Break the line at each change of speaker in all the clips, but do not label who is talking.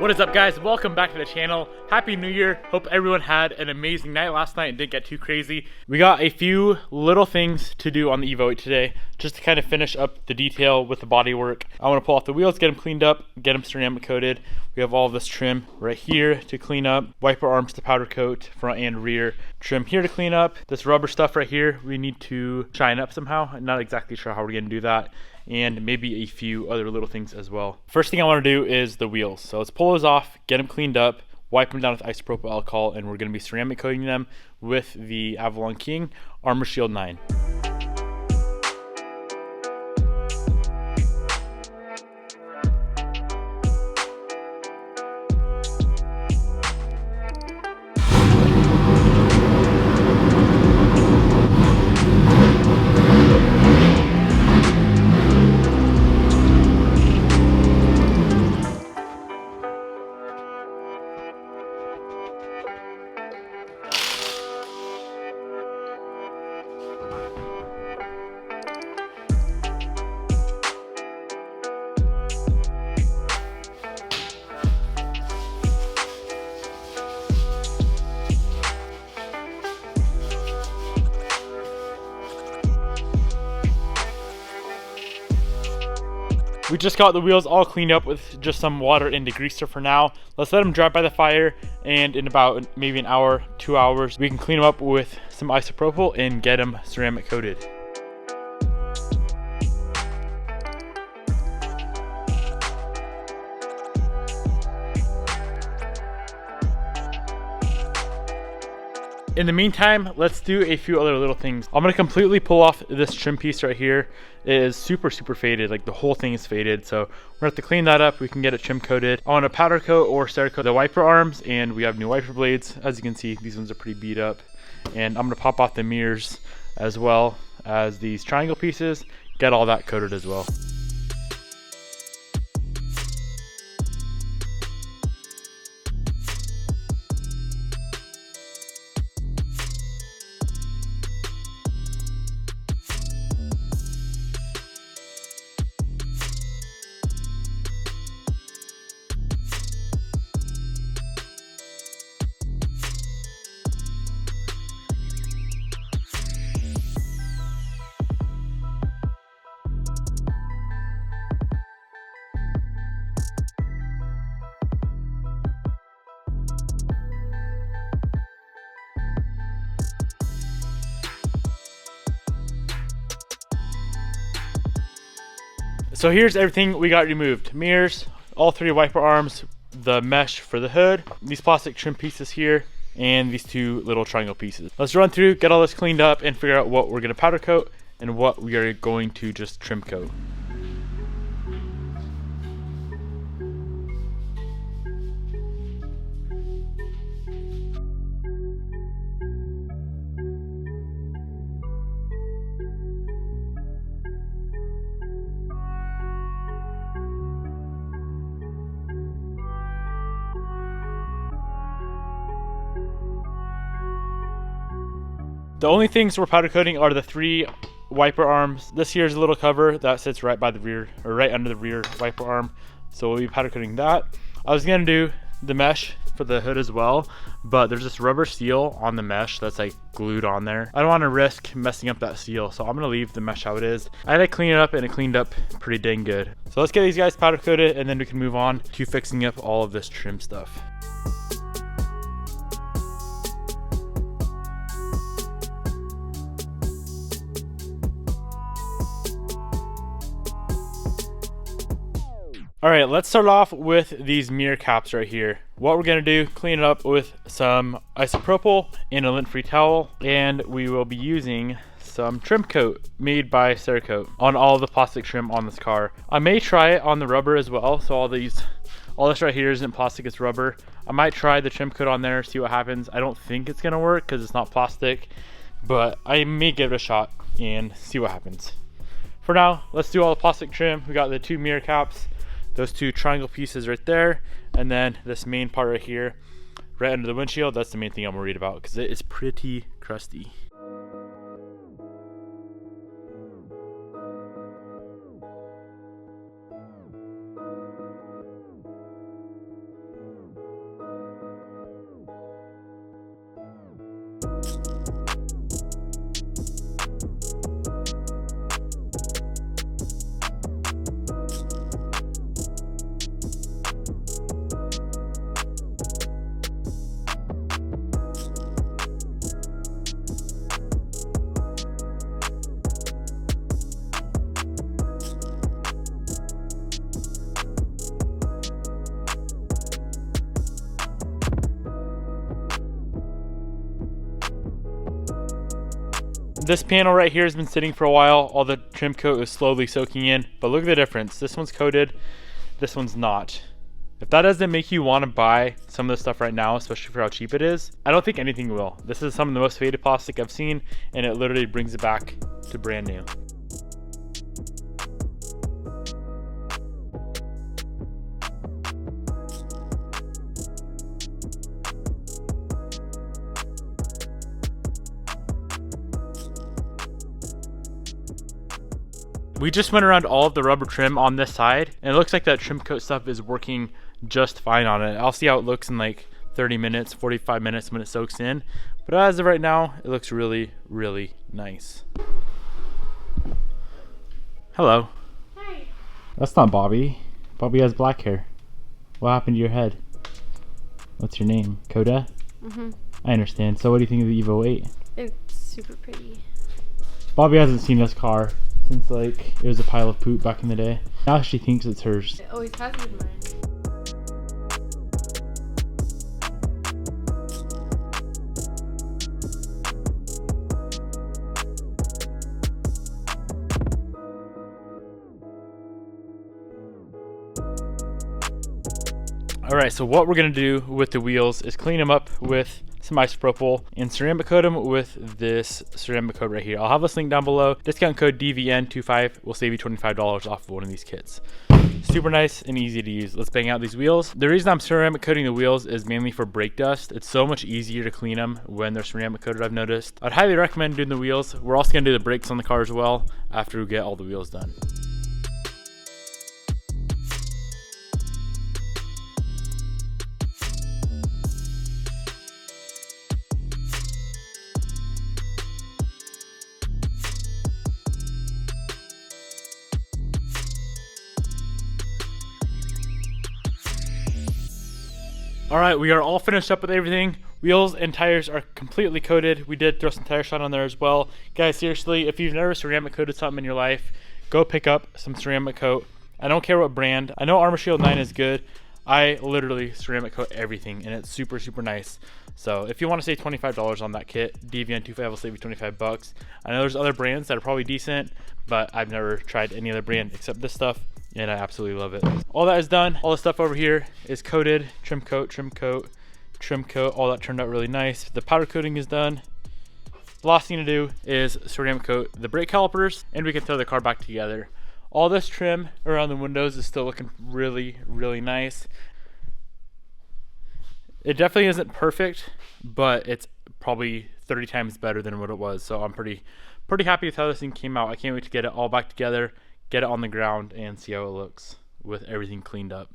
What is up, guys? Welcome back to the channel. Happy New Year. Hope everyone had an amazing night last night and didn't get too crazy. We got a few little things to do on the Evo 8 today, just to kind of finish up the detail with the body work. I want to pull off the wheels, get them cleaned up, get them ceramic coated. We have all of this trim right here to clean up, wiper arms to powder coat, front and rear. Trim here to clean up. This rubber stuff right here, we need to shine up somehow. I'm not exactly sure how we're going to do that. And maybe a few other little things as well. First thing I want to do is the wheels. So let's pull those off, get them cleaned up, wipe them down with isopropyl alcohol, and we're going to be ceramic coating them with the Avalon King Armor Shield 9. We just got the wheels all cleaned up with just some water and degreaser for now. Let's let them dry by the fire, and in about maybe an hour, 2 hours, we can clean them up with some isopropyl and get them ceramic coated. In the meantime, let's do a few other little things. I'm gonna completely pull off this trim piece right here. It is super faded, like the whole thing is faded. So we're gonna have to clean that up. We can get it trim coated. I want to powder coat or Cerakote the wiper arms, and we have new wiper blades. As you can see, these ones are pretty beat up. And I'm gonna pop off the mirrors as well as these triangle pieces, get all that coated as well. So here's everything we got removed. Mirrors, all three wiper arms, the mesh for the hood, these plastic trim pieces here, and these two little triangle pieces. Let's run through, get all this cleaned up, and figure out what we're gonna powder coat and what we are going to just trim coat. The only things we're powder coating are the three wiper arms. This here is a little cover that sits right by the rear, or right under the rear wiper arm. So we'll be powder coating that. I was gonna do the mesh for the hood as well, but there's this rubber seal on the mesh that's like glued on there. I don't want to risk messing up that seal, so I'm gonna leave the mesh how it is. I had to clean it up, and it cleaned up pretty dang good. So let's get these guys powder coated, and then we can move on to fixing up all of this trim stuff. All right, let's start off with these mirror caps right here. What we're gonna do, clean it up with some isopropyl and a lint-free towel, and we will be using some trim coat made by Cerakote on all the plastic trim on this car. I may try it on the rubber as well, so all this right here isn't plastic, it's rubber. I might try the trim coat on there, see what happens. I don't think it's gonna work because it's not plastic, but I may give it a shot and see what happens. For now, let's do all the plastic trim. We got the two mirror caps, those two triangle pieces right there, and then this main part right here right under the windshield. That's the main thing I'm worried about because it is pretty crusty. This panel right here has been sitting for a while. All the trim coat is slowly soaking in, but look at the difference. This one's coated, this one's not. If that doesn't make you want to buy some of this stuff right now, especially for how cheap it is, I don't think anything will. This is some of the most faded plastic I've seen, and it literally brings it back to brand new. We just went around all of the rubber trim on this side, and it looks like that trim coat stuff is working just fine on it. I'll see how it looks in like 30 minutes, 45 minutes when it soaks in. But as of right now, it looks really, really nice. Hello.
Hi.
That's not Bobby. Bobby has black hair. What happened to your head? What's your name? Coda?
Mm-hmm.
I understand. So what do you think of the Evo 8?
It's super pretty.
Bobby hasn't seen this car since like it was a pile of poop back in the day. Now she thinks it's hers.
It always has been mine.
Alright, so what we're going to do with the wheels is clean them up with some isopropyl and ceramic coat them with this ceramic coat right here. I'll have this link down below. Discount code DVN25 will save you $25 off of one of these kits. Super nice and easy to use. Let's bang out these wheels. The reason I'm ceramic coating the wheels is mainly for brake dust. It's so much easier to clean them when they're ceramic coated, I've noticed. I'd highly recommend doing the wheels. We're also going to do the brakes on the car as well after we get all the wheels done. Alright, we are all finished up with everything. Wheels and tires are completely coated. We did throw some tire shine on there as well. Guys, seriously, if you've never ceramic coated something in your life, go pick up some ceramic coat. I don't care what brand. I know Armor Shield 9 is good. I literally ceramic coat everything, and it's super, super nice. So if you want to save $25 on that kit, DVN25 will save you 25 bucks. I know there's other brands that are probably decent, but I've never tried any other brand except this stuff, and I absolutely love it. All that is done. All the stuff over here is coated. Trim coat, trim coat, trim coat. All that turned out really nice. The powder coating is done. The last thing to do is ceramic coat the brake calipers, and we can throw the car back together. All this trim around the windows is still looking really, really nice. It definitely isn't perfect, but it's probably 30 times better than what it was. So I'm pretty happy with how this thing came out. I can't wait to get it all back together, get it on the ground, and see how it looks with everything cleaned up.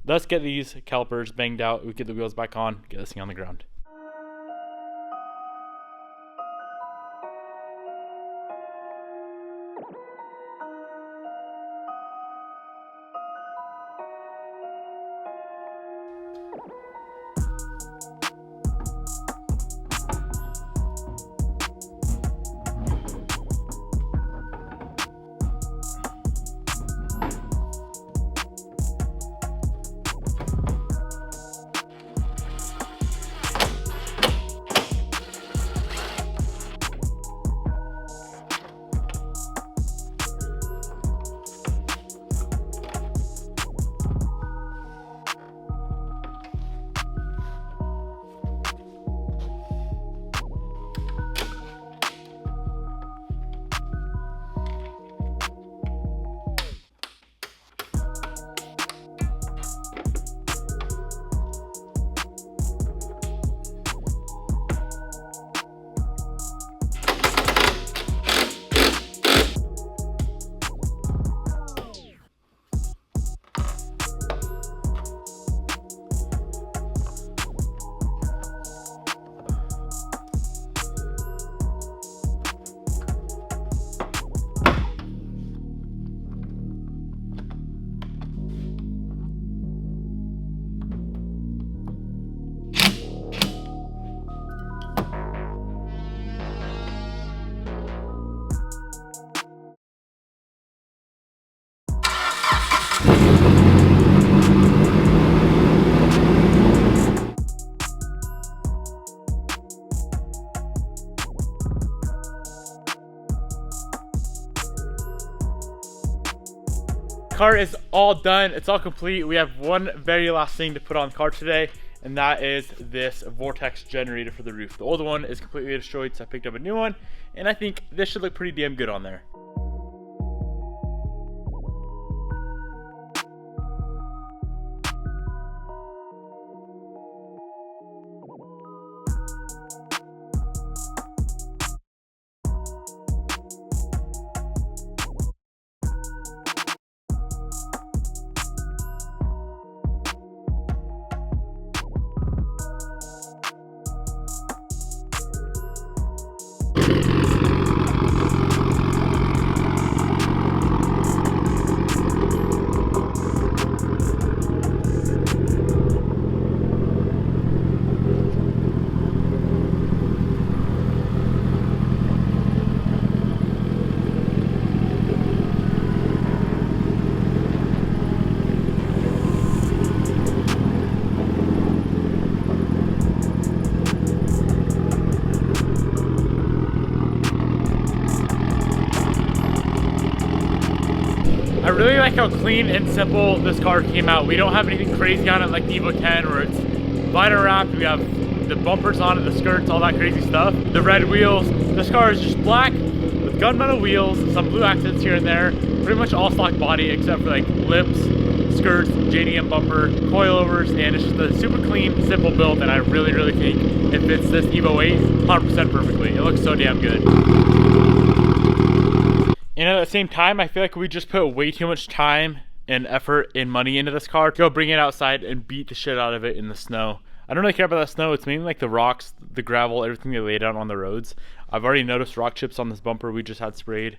Let's get these calipers banged out. We get the wheels back on, get this thing on the ground. car is all done. It's all complete. We have one very last thing to put on the car today, and that is this vortex generator for the roof. The old one is completely destroyed, so I picked up a new one, and I think this should look pretty damn good on there. I really like how clean and simple this car came out. We don't have anything crazy on it like the Evo 10 where it's vinyl wrapped. We have the bumpers on it, the skirts, all that crazy stuff. The red wheels. This car is just black with gunmetal wheels, some blue accents here and there. Pretty much all stock body except for like lips, skirts, JDM bumper, coilovers, and it's just a super clean, simple build, and I really think it fits this Evo 8 100% perfectly. It looks so damn good. And at the same time, I feel like we just put way too much time and effort and money into this car to go bring it outside and beat the shit out of it in the snow. I don't really care about that snow. It's mainly like the rocks, the gravel, everything they lay down on the roads. I've already noticed rock chips on this bumper we just had sprayed.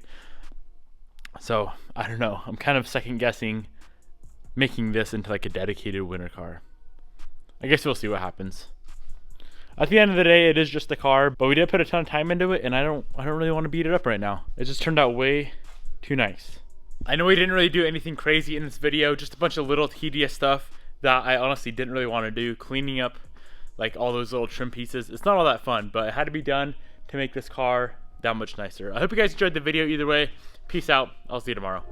So, I don't know. I'm kind of second guessing making this into like a dedicated winter car. I guess we'll see what happens. At the end of the day, it is just a car, but we did put a ton of time into it, and I don't really want to beat it up right now. It just turned out way too nice. I know we didn't really do anything crazy in this video, just a bunch of little tedious stuff that I honestly didn't really want to do. Cleaning up like all those little trim pieces. It's not all that fun, but it had to be done to make this car that much nicer. I hope you guys enjoyed the video either way. Peace out. I'll see you tomorrow.